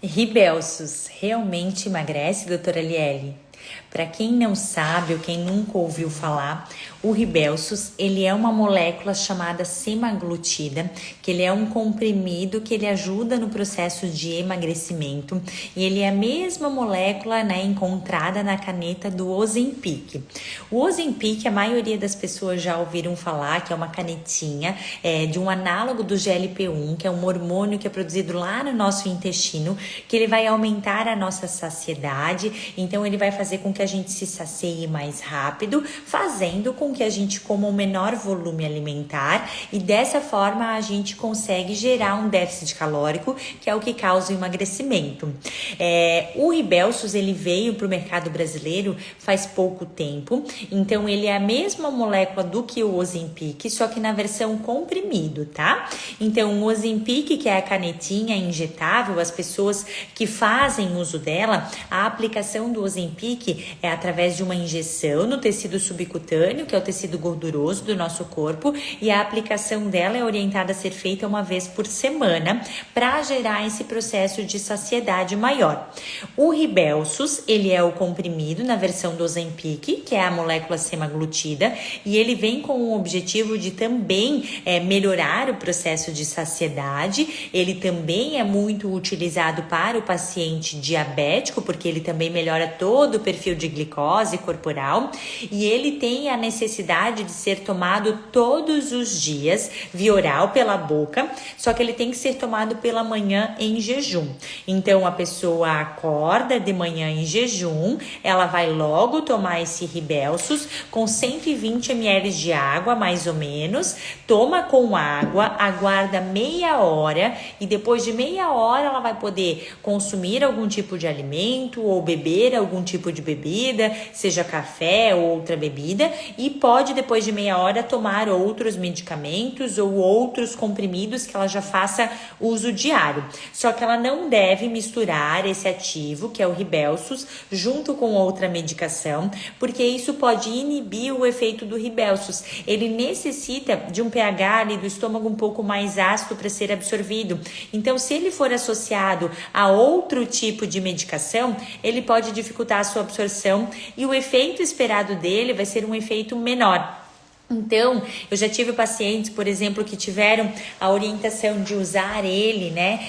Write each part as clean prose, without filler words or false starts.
Ribelsus realmente emagrece, doutora Liele? Para quem não sabe ou quem nunca ouviu falar, o Ribelsus, ele é uma molécula chamada semaglutida, que ele é um comprimido que ele ajuda no processo de emagrecimento e ele é a mesma molécula, né, encontrada na caneta do Ozempic. O Ozempic, a maioria das pessoas já ouviram falar que é uma canetinha de um análogo do GLP-1, que é um hormônio que é produzido lá no nosso intestino, que ele vai aumentar a nossa saciedade, então ele vai fazer com que a gente se sacie mais rápido, fazendo com que a gente coma um menor volume alimentar e dessa forma a gente consegue gerar um déficit calórico, que é o que causa o emagrecimento. O Ribelsus, ele veio para o mercado brasileiro faz pouco tempo, então ele é a mesma molécula do que o Ozempic, só que na versão comprimido, tá? Então o Ozempic, que é a canetinha injetável, as pessoas que fazem uso dela, a aplicação do Ozempic é através de uma injeção no tecido subcutâneo, que é o tecido gorduroso do nosso corpo, e a aplicação dela é orientada a ser feita uma vez por semana para gerar esse processo de saciedade maior. O Ribelsus, ele é o comprimido na versão do Ozempic, que é a molécula semaglutida, e ele vem com o objetivo de também melhorar o processo de saciedade. Ele também é muito utilizado para o paciente diabético, porque ele também melhora todo o perfil de glicose corporal e ele tem a necessidade de ser tomado todos os dias via oral pela boca, só que ele tem que ser tomado pela manhã em jejum. Então a pessoa acorda de manhã em jejum, ela vai logo tomar esse Ribelsus com 120 ml de água, mais ou menos, toma com água, aguarda meia hora e depois de meia hora ela vai poder consumir algum tipo de alimento ou beber algum tipo de bebida, seja café ou outra bebida, e pode depois de meia hora tomar outros medicamentos ou outros comprimidos que ela já faça uso diário. Só que ela não deve misturar esse ativo, que é o Ribelsus, junto com outra medicação, porque isso pode inibir o efeito do Ribelsus. Ele necessita de um pH ali do estômago um pouco mais ácido para ser absorvido. Então, se ele for associado a outro tipo de medicação, ele pode dificultar a sua absorção e o efeito esperado dele vai ser um efeito menor. Então, eu já tive pacientes, por exemplo, que tiveram a orientação de usar ele, né,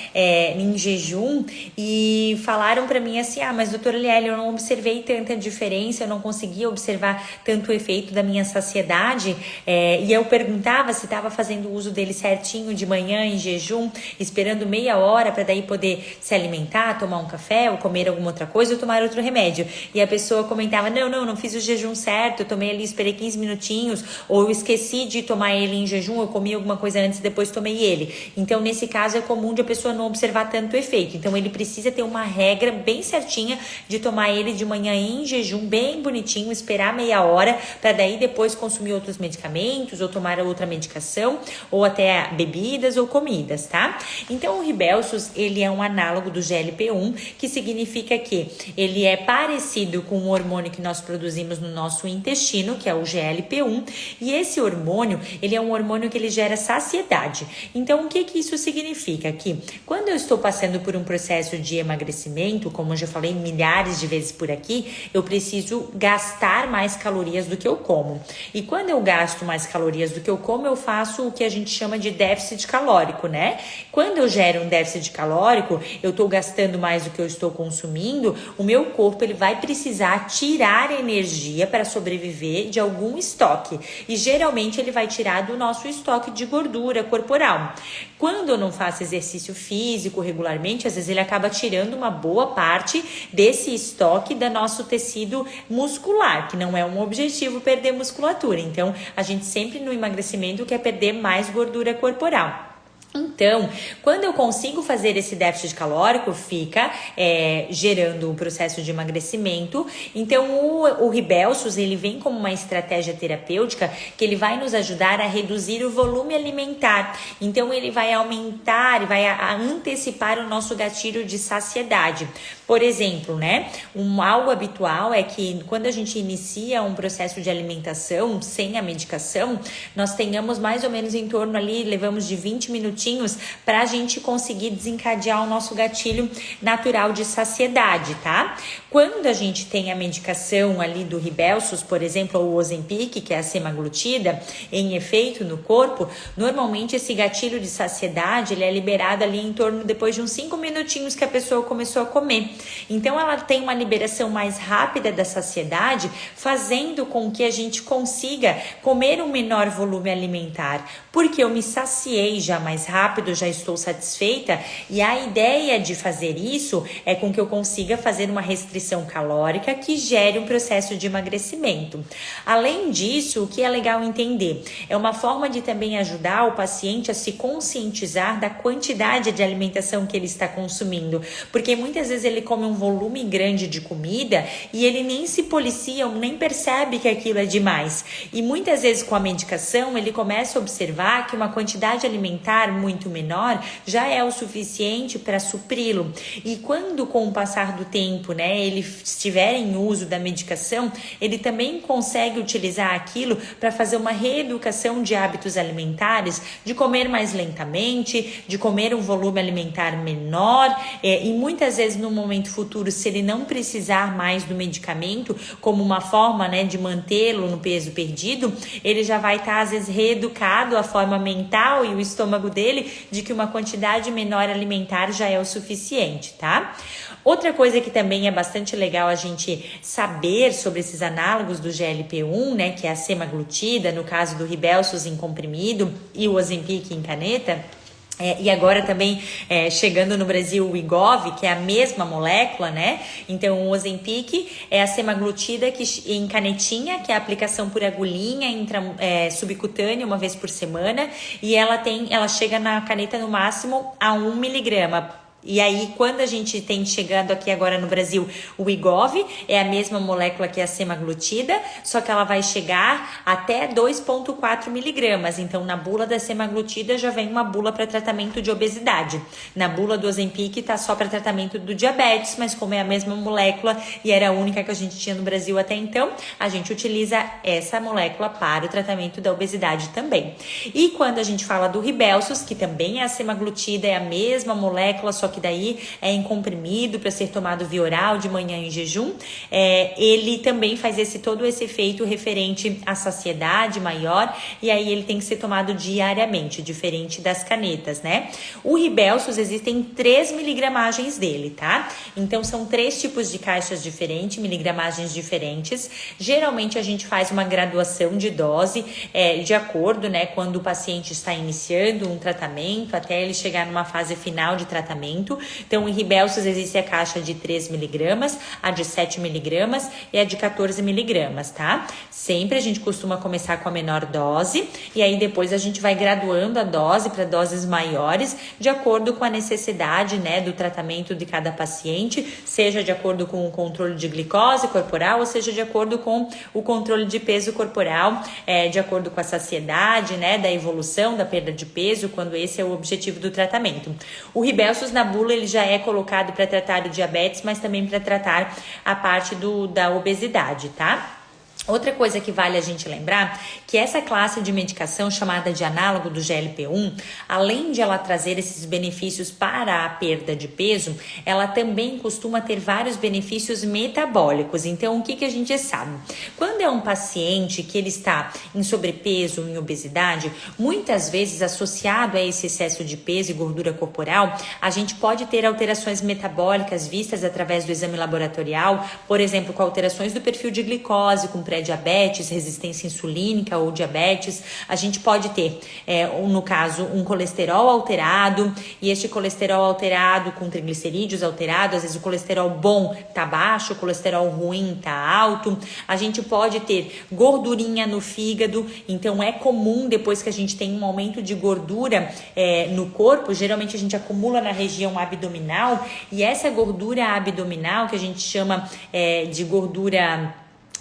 em jejum e falaram para mim assim, mas doutora Liele, eu não observei tanta diferença, eu não conseguia observar tanto o efeito da minha saciedade, e eu perguntava se estava fazendo uso dele certinho de manhã em jejum, esperando meia hora para daí poder se alimentar, tomar um café ou comer alguma outra coisa ou tomar outro remédio. E a pessoa comentava, não fiz o jejum certo, eu tomei ali, esperei 15 minutinhos, ou eu esqueci de tomar ele em jejum, eu comi alguma coisa antes e depois tomei ele. Então, nesse caso, é comum de a pessoa não observar tanto efeito. Então, ele precisa ter uma regra bem certinha de tomar ele de manhã em jejum, bem bonitinho, esperar meia hora, para daí depois consumir outros medicamentos, ou tomar outra medicação, ou até bebidas ou comidas, tá? Então, o Ribelsus, ele é um análogo do GLP-1, que significa que ele é parecido com o hormônio que nós produzimos no nosso intestino, que é o GLP-1, e esse hormônio, ele é um hormônio que ele gera saciedade. Então, o que isso significa? Que quando eu estou passando por um processo de emagrecimento, como eu já falei milhares de vezes por aqui, eu preciso gastar mais calorias do que eu como. E quando eu gasto mais calorias do que eu como, eu faço o que a gente chama de déficit calórico, né? Quando eu gero um déficit calórico, eu estou gastando mais do que eu estou consumindo, o meu corpo ele vai precisar tirar energia para sobreviver de algum estoque. E geralmente ele vai tirar do nosso estoque de gordura corporal. Quando eu não faço exercício físico regularmente, às vezes ele acaba tirando uma boa parte desse estoque do nosso tecido muscular, que não é um objetivo perder musculatura. Então, a gente sempre no emagrecimento quer perder mais gordura corporal. Então, quando eu consigo fazer esse déficit calórico, fica gerando um processo de emagrecimento. Então, o Ribelsus, ele vem como uma estratégia terapêutica que ele vai nos ajudar a reduzir o volume alimentar. Então, ele vai aumentar, vai antecipar o nosso gatilho de saciedade. Por exemplo, né, algo habitual é que quando a gente inicia um processo de alimentação sem a medicação, nós tenhamos mais ou menos em torno ali, levamos de 20 minutos minutinhos para a gente conseguir desencadear o nosso gatilho natural de saciedade, tá? Quando a gente tem a medicação ali do Rybelsus, por exemplo, ou o Ozempic, que é a semaglutida, em efeito no corpo, normalmente esse gatilho de saciedade, ele é liberado ali em torno depois de uns 5 minutinhos que a pessoa começou a comer. Então ela tem uma liberação mais rápida da saciedade, fazendo com que a gente consiga comer um menor volume alimentar, porque eu me saciei já mais rápido, já estou satisfeita, e a ideia de fazer isso é com que eu consiga fazer uma restrição calórica que gere um processo de emagrecimento. Além disso, o que é legal entender? É uma forma de também ajudar o paciente a se conscientizar da quantidade de alimentação que ele está consumindo, porque muitas vezes ele come um volume grande de comida e ele nem se policia, nem percebe que aquilo é demais. E muitas vezes com a medicação ele começa a observar que uma quantidade alimentar muito menor já é o suficiente para supri-lo. E quando com o passar do tempo, ele estiver em uso da medicação, ele também consegue utilizar aquilo para fazer uma reeducação de hábitos alimentares, de comer mais lentamente, de comer um volume alimentar menor, e muitas vezes no momento futuro, se ele não precisar mais do medicamento como uma forma, de mantê-lo no peso perdido, ele já vai estar às vezes reeducado a forma mental e o estômago dele de que uma quantidade menor alimentar já é o suficiente, tá? Outra coisa que também é bastante legal a gente saber sobre esses análogos do GLP-1, que é a semaglutida, no caso do Rybelsus em comprimido e o Ozempic em caneta, e agora também chegando no Brasil o Wegovy, que é a mesma molécula, Então o Ozempic é a semaglutida em canetinha, que é a aplicação por agulhinha subcutânea uma vez por semana, e ela chega na caneta no máximo a 1 miligrama. E aí, quando a gente tem chegando aqui agora no Brasil o Wegovy, é a mesma molécula que a semaglutida, só que ela vai chegar até 2,4 miligramas. Então, na bula da semaglutida já vem uma bula para tratamento de obesidade. Na bula do Ozempic tá só para tratamento do diabetes, mas como é a mesma molécula e era a única que a gente tinha no Brasil até então, a gente utiliza essa molécula para o tratamento da obesidade também. E quando a gente fala do Rybelsus, que também é a semaglutida, é a mesma molécula, só que daí é em comprimido para ser tomado via oral de manhã em jejum, ele também faz todo esse efeito referente à saciedade maior, e aí ele tem que ser tomado diariamente, diferente das canetas, O Rybelsus, existem 3 miligramagens dele, tá? Então são 3 tipos de caixas diferentes, miligramagens diferentes. Geralmente a gente faz uma graduação de dose de acordo, quando o paciente está iniciando um tratamento, até ele chegar numa fase final de tratamento. Então, em Rybelsus existe a caixa de 3 miligramas, a de 7 miligramas e a de 14 miligramas, tá? Sempre a gente costuma começar com a menor dose e aí depois a gente vai graduando a dose para doses maiores de acordo com a necessidade, do tratamento de cada paciente, seja de acordo com o controle de glicose corporal ou seja de acordo com o controle de peso corporal, de acordo com a saciedade, da evolução, da perda de peso, quando esse é o objetivo do tratamento. O Rybelsus na bula ele já é colocado para tratar o diabetes, mas também para tratar a parte da obesidade, tá? Outra coisa que vale a gente lembrar, que essa classe de medicação chamada de análogo do GLP-1, além de ela trazer esses benefícios para a perda de peso, ela também costuma ter vários benefícios metabólicos. Então, o que a gente sabe? Quando é um paciente que ele está em sobrepeso, em obesidade, muitas vezes associado a esse excesso de peso e gordura corporal, a gente pode ter alterações metabólicas vistas através do exame laboratorial, por exemplo, com alterações do perfil de glicose, com pré-diabetes, resistência insulínica ou diabetes. A gente pode ter, no caso, um colesterol alterado, e este colesterol alterado com triglicerídeos alterados, às vezes o colesterol bom tá baixo, o colesterol ruim tá alto. A gente pode ter gordurinha no fígado, então é comum depois que a gente tem um aumento de gordura no corpo, geralmente a gente acumula na região abdominal, e essa gordura abdominal que a gente chama de gordura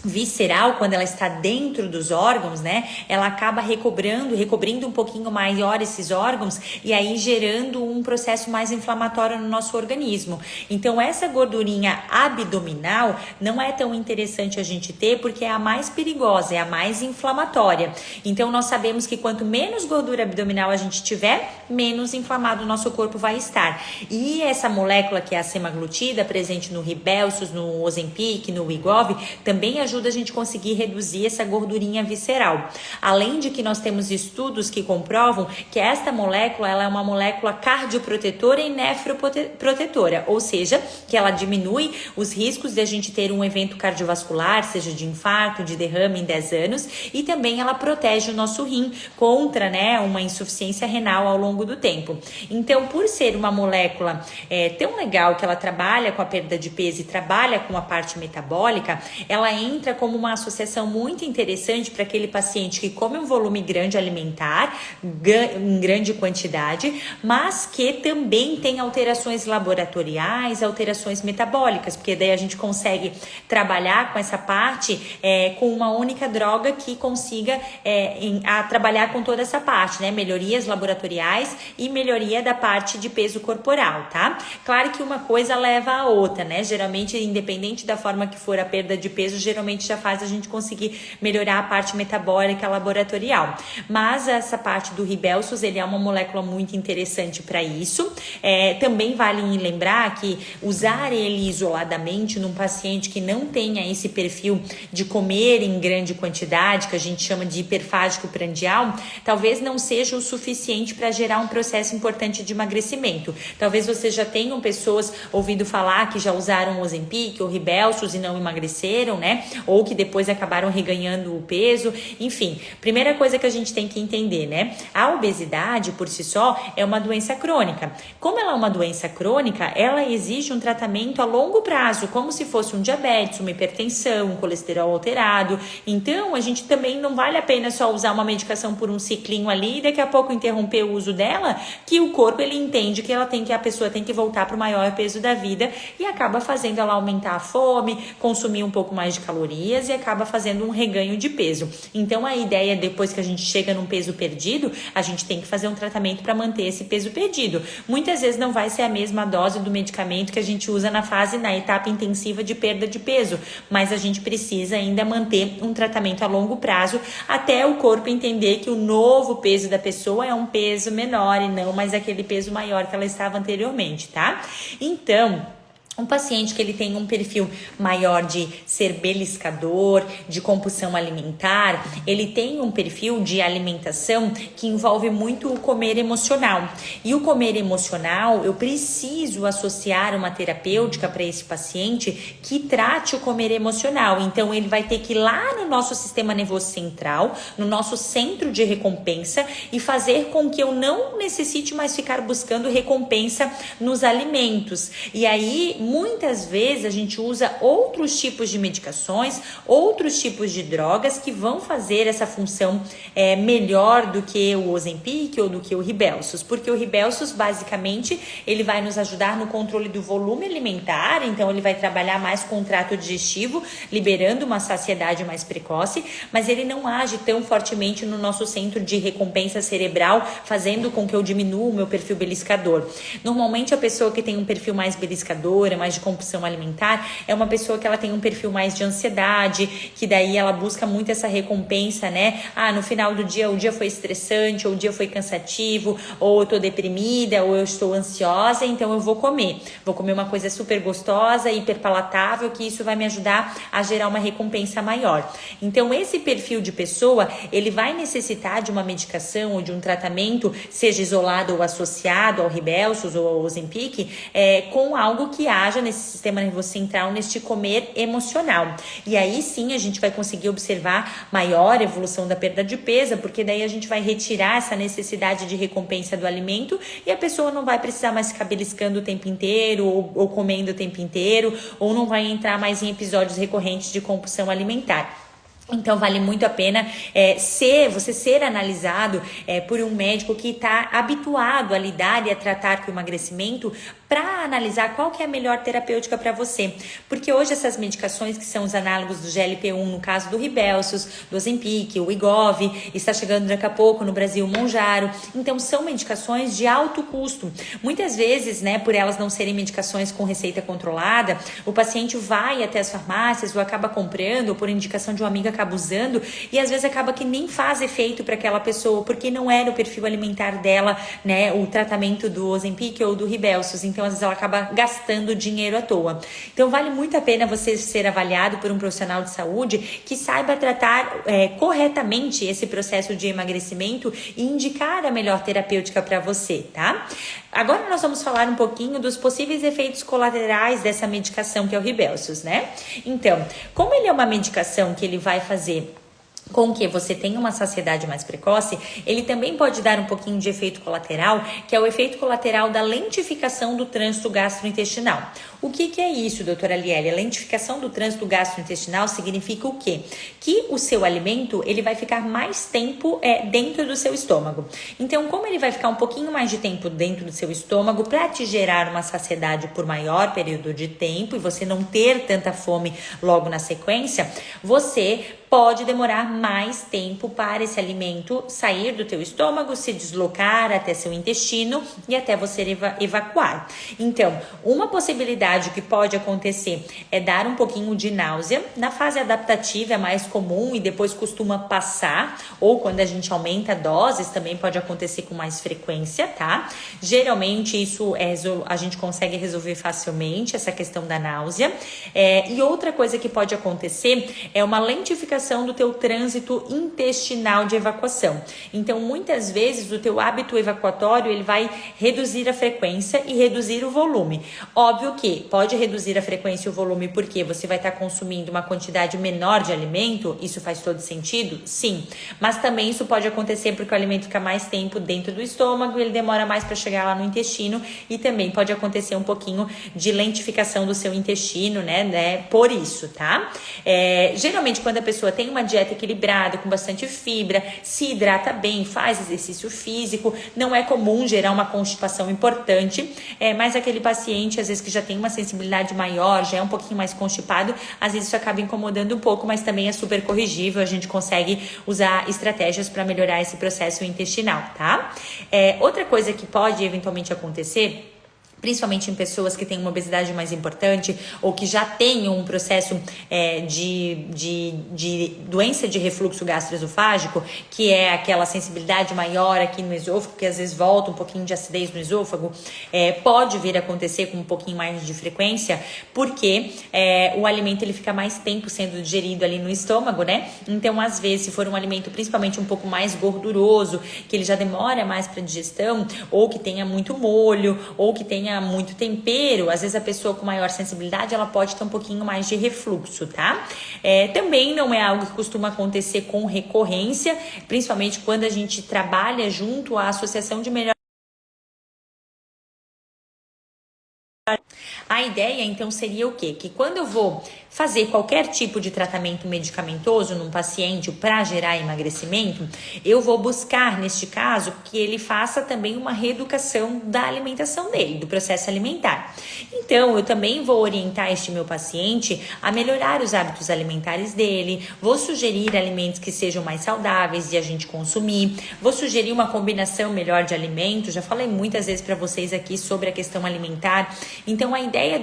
visceral, quando ela está dentro dos órgãos, né, ela acaba recobrindo um pouquinho maior esses órgãos e aí gerando um processo mais inflamatório no nosso organismo. Então essa gordurinha abdominal não é tão interessante a gente ter porque é a mais perigosa, é a mais inflamatória. Então nós sabemos que quanto menos gordura abdominal a gente tiver, menos inflamado o nosso corpo vai estar. E essa molécula que é a semaglutida, presente no Rybelsus, no Ozempic, no Wegovy, também ajuda a gente conseguir reduzir essa gordurinha visceral. Além de que nós temos estudos que comprovam que esta molécula ela é uma molécula cardioprotetora e nefroprotetora, ou seja, que ela diminui os riscos de a gente ter um evento cardiovascular, seja de infarto, de derrame em 10 anos, e também ela protege o nosso rim contra, né, uma insuficiência renal ao longo do tempo. Então, por ser uma molécula tão legal que ela trabalha com a perda de peso e trabalha com a parte metabólica, ela entra como uma associação muito interessante para aquele paciente que come um volume grande alimentar, em grande quantidade, mas que também tem alterações laboratoriais, alterações metabólicas, porque daí a gente consegue trabalhar com essa parte com uma única droga que consiga trabalhar com toda essa parte, né? Melhorias laboratoriais e melhoria da parte de peso corporal, tá? Claro que uma coisa leva a outra, né? Geralmente, independente da forma que for a perda de peso, geralmente já faz a gente conseguir melhorar a parte metabólica laboratorial. Mas essa parte do Rybelsus, ele é uma molécula muito interessante para isso. Também vale lembrar que usar ele isoladamente num paciente que não tenha esse perfil de comer em grande quantidade, que a gente chama de hiperfágico prandial, talvez não seja o suficiente para gerar um processo importante de emagrecimento. Talvez vocês já tenham pessoas ouvindo falar que já usaram Ozempic ou Rybelsus e não emagreceram, né? Ou que depois acabaram reganhando o peso. Enfim, primeira coisa que a gente tem que entender, né? A obesidade, por si só, é uma doença crônica. Como ela é uma doença crônica, ela exige um tratamento a longo prazo, como se fosse um diabetes, uma hipertensão, um colesterol alterado. Então, a gente também não vale a pena só usar uma medicação por um ciclinho ali e daqui a pouco interromper o uso dela, que o corpo ele entende que a pessoa tem que voltar para o maior peso da vida e acaba fazendo ela aumentar a fome, consumir um pouco mais de calorias e acaba fazendo um reganho de peso. Então a ideia, depois que a gente chega num peso perdido, a gente tem que fazer um tratamento para manter esse peso perdido. Muitas vezes não vai ser a mesma dose do medicamento que a gente usa na etapa intensiva de perda de peso, mas a gente precisa ainda manter um tratamento a longo prazo até o corpo entender que o novo peso da pessoa é um peso menor e não mais aquele peso maior que ela estava anteriormente, tá? Então, um paciente que ele tem um perfil maior de ser beliscador, de compulsão alimentar, ele tem um perfil de alimentação que envolve muito o comer emocional. E o comer emocional, eu preciso associar uma terapêutica para esse paciente que trate o comer emocional. Então, ele vai ter que ir lá no nosso sistema nervoso central, no nosso centro de recompensa e fazer com que eu não necessite mais ficar buscando recompensa nos alimentos. E aí, muitas vezes a gente usa outros tipos de medicações, outros tipos de drogas que vão fazer essa função melhor do que o Ozempic ou do que o Rybelsus, porque o Rybelsus basicamente ele vai nos ajudar no controle do volume alimentar, então ele vai trabalhar mais com o trato digestivo, liberando uma saciedade mais precoce, mas ele não age tão fortemente no nosso centro de recompensa cerebral, fazendo com que eu diminua o meu perfil beliscador. Normalmente a pessoa que tem um perfil mais beliscador, mais de compulsão alimentar, é uma pessoa que ela tem um perfil mais de ansiedade, que daí ela busca muito essa recompensa, né? No final do dia, o dia foi estressante, ou o dia foi cansativo, ou eu tô deprimida, ou eu estou ansiosa, então eu vou comer. Vou comer uma coisa super gostosa, hiperpalatável, que isso vai me ajudar a gerar uma recompensa maior. Então, esse perfil de pessoa, ele vai necessitar de uma medicação ou de um tratamento, seja isolado ou associado ao Rybelsus ou ao Ozempic, com algo que haja nesse sistema nervoso central, neste comer emocional. E aí sim a gente vai conseguir observar maior evolução da perda de peso, porque daí a gente vai retirar essa necessidade de recompensa do alimento e a pessoa não vai precisar mais ficar beliscando o tempo inteiro ou comendo o tempo inteiro, ou não vai entrar mais em episódios recorrentes de compulsão alimentar. Então, vale muito a pena você ser analisado por um médico que está habituado a lidar e a tratar com o emagrecimento para analisar qual que é a melhor terapêutica para você. Porque hoje essas medicações que são os análogos do GLP-1, no caso do Rybelsus, do Ozempic, o Wegovy, está chegando daqui a pouco no Brasil o Mounjaro. Então são medicações de alto custo. Muitas vezes, né, por elas não serem medicações com receita controlada, o paciente vai até as farmácias ou acaba comprando, ou por indicação de um amigo acaba usando, e às vezes acaba que nem faz efeito para aquela pessoa, porque não era o perfil alimentar dela, né, o tratamento do Ozempic ou do Rybelsus. Então às vezes ela acaba gastando dinheiro à toa. Então vale muito a pena você ser avaliado por um profissional de saúde que saiba tratar corretamente esse processo de emagrecimento e indicar a melhor terapêutica para você, tá? Agora nós vamos falar um pouquinho dos possíveis efeitos colaterais dessa medicação que é o Rybelsus, né? Então, como ele é uma medicação que ele vai fazer com que você tenha uma saciedade mais precoce, ele também pode dar um pouquinho de efeito colateral, que é o efeito colateral da lentificação do trânsito gastrointestinal. O que é isso, doutora Lieli? A lentificação do trânsito gastrointestinal significa o quê? Que o seu alimento, ele vai ficar mais tempo dentro do seu estômago. Então, como ele vai ficar um pouquinho mais de tempo dentro do seu estômago, para te gerar uma saciedade por maior período de tempo e você não ter tanta fome logo na sequência, você pode demorar mais tempo para esse alimento sair do teu estômago, se deslocar até seu intestino e até você evacuar. Então, uma possibilidade que pode acontecer é dar um pouquinho de náusea. Na fase adaptativa é mais comum e depois costuma passar, ou quando a gente aumenta doses também pode acontecer com mais frequência, tá? Geralmente isso a gente consegue resolver facilmente, essa questão da náusea. E outra coisa que pode acontecer é uma lentificação do teu trânsito intestinal de evacuação. Então, muitas vezes, o teu hábito evacuatório, ele vai reduzir a frequência e reduzir o volume. Óbvio que pode reduzir a frequência e o volume porque você vai estar consumindo uma quantidade menor de alimento, isso faz todo sentido? Sim. Mas também isso pode acontecer porque o alimento fica mais tempo dentro do estômago, ele demora mais para chegar lá no intestino e também pode acontecer um pouquinho de lentificação do seu intestino, né? Por isso, tá? Geralmente, quando a pessoa tem uma dieta equilibrada, com bastante fibra, se hidrata bem, faz exercício físico, não é comum gerar uma constipação importante, mas aquele paciente, às vezes, que já tem uma sensibilidade maior, já é um pouquinho mais constipado, às vezes isso acaba incomodando um pouco, mas também é super corrigível, a gente consegue usar estratégias para melhorar esse processo intestinal, tá? Outra coisa que pode eventualmente acontecer, principalmente em pessoas que têm uma obesidade mais importante ou que já têm um processo de doença de refluxo gastroesofágico, que é aquela sensibilidade maior aqui no esôfago, que às vezes volta um pouquinho de acidez no esôfago, pode vir a acontecer com um pouquinho mais de frequência, porque o alimento ele fica mais tempo sendo digerido ali no estômago, né? Então, às vezes, se for um alimento principalmente um pouco mais gorduroso, que ele já demora mais para digestão, ou que tenha muito molho, ou que tenha muito tempero, às vezes a pessoa com maior sensibilidade, ela pode ter um pouquinho mais de refluxo, tá? Também não é algo que costuma acontecer com recorrência, principalmente quando a gente trabalha junto à Associação de Melhor. A ideia, então, seria o quê? Que quando eu vou fazer qualquer tipo de tratamento medicamentoso num paciente para gerar emagrecimento, eu vou buscar, neste caso, que ele faça também uma reeducação da alimentação dele, do processo alimentar. Então, eu também vou orientar este meu paciente a melhorar os hábitos alimentares dele, vou sugerir alimentos que sejam mais saudáveis de a gente consumir, vou sugerir uma combinação melhor de alimentos, já falei muitas vezes para vocês aqui sobre a questão alimentar. Então, a ideia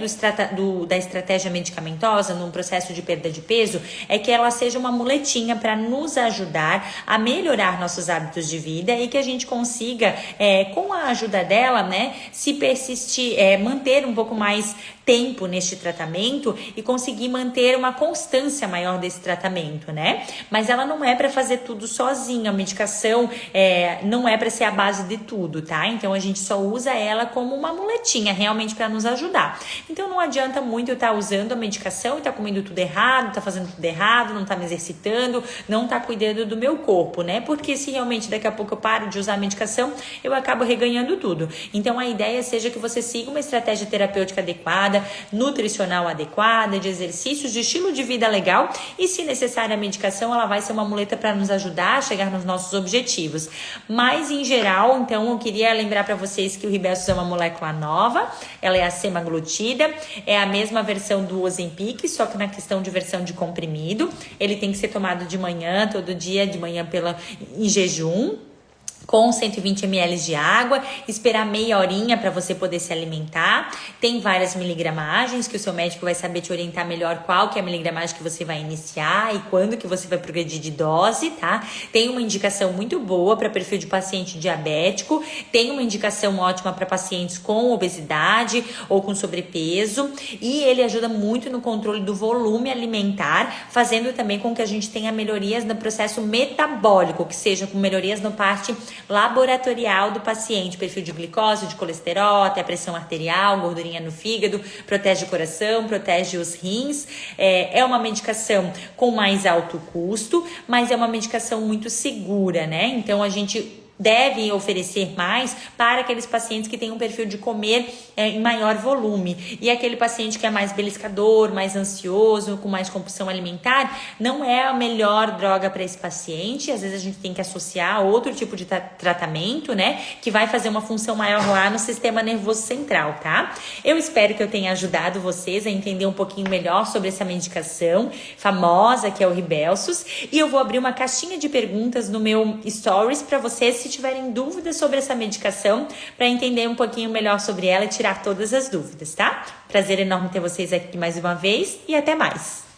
da estratégia medicamentosa num processo de perda de peso é que ela seja uma muletinha para nos ajudar a melhorar nossos hábitos de vida e que a gente consiga, com a ajuda dela, né, se persistir, manter um pouco mais tempo neste tratamento e conseguir manter uma constância maior desse tratamento, né? Mas ela não é para fazer tudo sozinha, a medicação não é para ser a base de tudo, tá? Então a gente só usa ela como uma muletinha realmente para nos ajudar. Então não adianta muito eu estar usando a medicação e estar comendo tudo errado, tá fazendo tudo errado, não tá me exercitando, não tá cuidando do meu corpo, né? Porque se realmente daqui a pouco eu paro de usar a medicação, eu acabo reganhando tudo. Então a ideia seja que você siga uma estratégia terapêutica adequada, nutricional adequada, de exercícios, de estilo de vida legal, e se necessária a medicação, ela vai ser uma muleta para nos ajudar a chegar nos nossos objetivos. Mas em geral, então eu queria lembrar para vocês que o Ribelsus é uma molécula nova, ela é a semaglutida, é a mesma versão do Ozempic, só que na questão de versão de comprimido. Ele tem que ser tomado de manhã, todo dia, de manhã em jejum, com 120 ml de água, esperar meia horinha para você poder se alimentar. Tem várias miligramagens que o seu médico vai saber te orientar melhor qual que é a miligramagem que você vai iniciar e quando que você vai progredir de dose, tá? Tem uma indicação muito boa para perfil de paciente diabético, tem uma indicação ótima para pacientes com obesidade ou com sobrepeso, e ele ajuda muito no controle do volume alimentar, fazendo também com que a gente tenha melhorias no processo metabólico, que seja com melhorias na parte laboratorial do paciente, perfil de glicose, de colesterol, até pressão arterial, gordurinha no fígado, protege o coração, protege os rins. É uma medicação com mais alto custo, mas é uma medicação muito segura, né? Então a gente deve oferecer mais para aqueles pacientes que têm um perfil de comer em maior volume. E aquele paciente que é mais beliscador, mais ansioso, com mais compulsão alimentar, não é a melhor droga para esse paciente. Às vezes a gente tem que associar outro tipo de tratamento, né? Que vai fazer uma função maior lá no sistema nervoso central, tá? Eu espero que eu tenha ajudado vocês a entender um pouquinho melhor sobre essa medicação famosa que é o Ribelsus. E eu vou abrir uma caixinha de perguntas no meu Stories para vocês, se tiverem dúvidas sobre essa medicação, para entender um pouquinho melhor sobre ela e tirar todas as dúvidas, tá? Prazer enorme ter vocês aqui mais uma vez e até mais!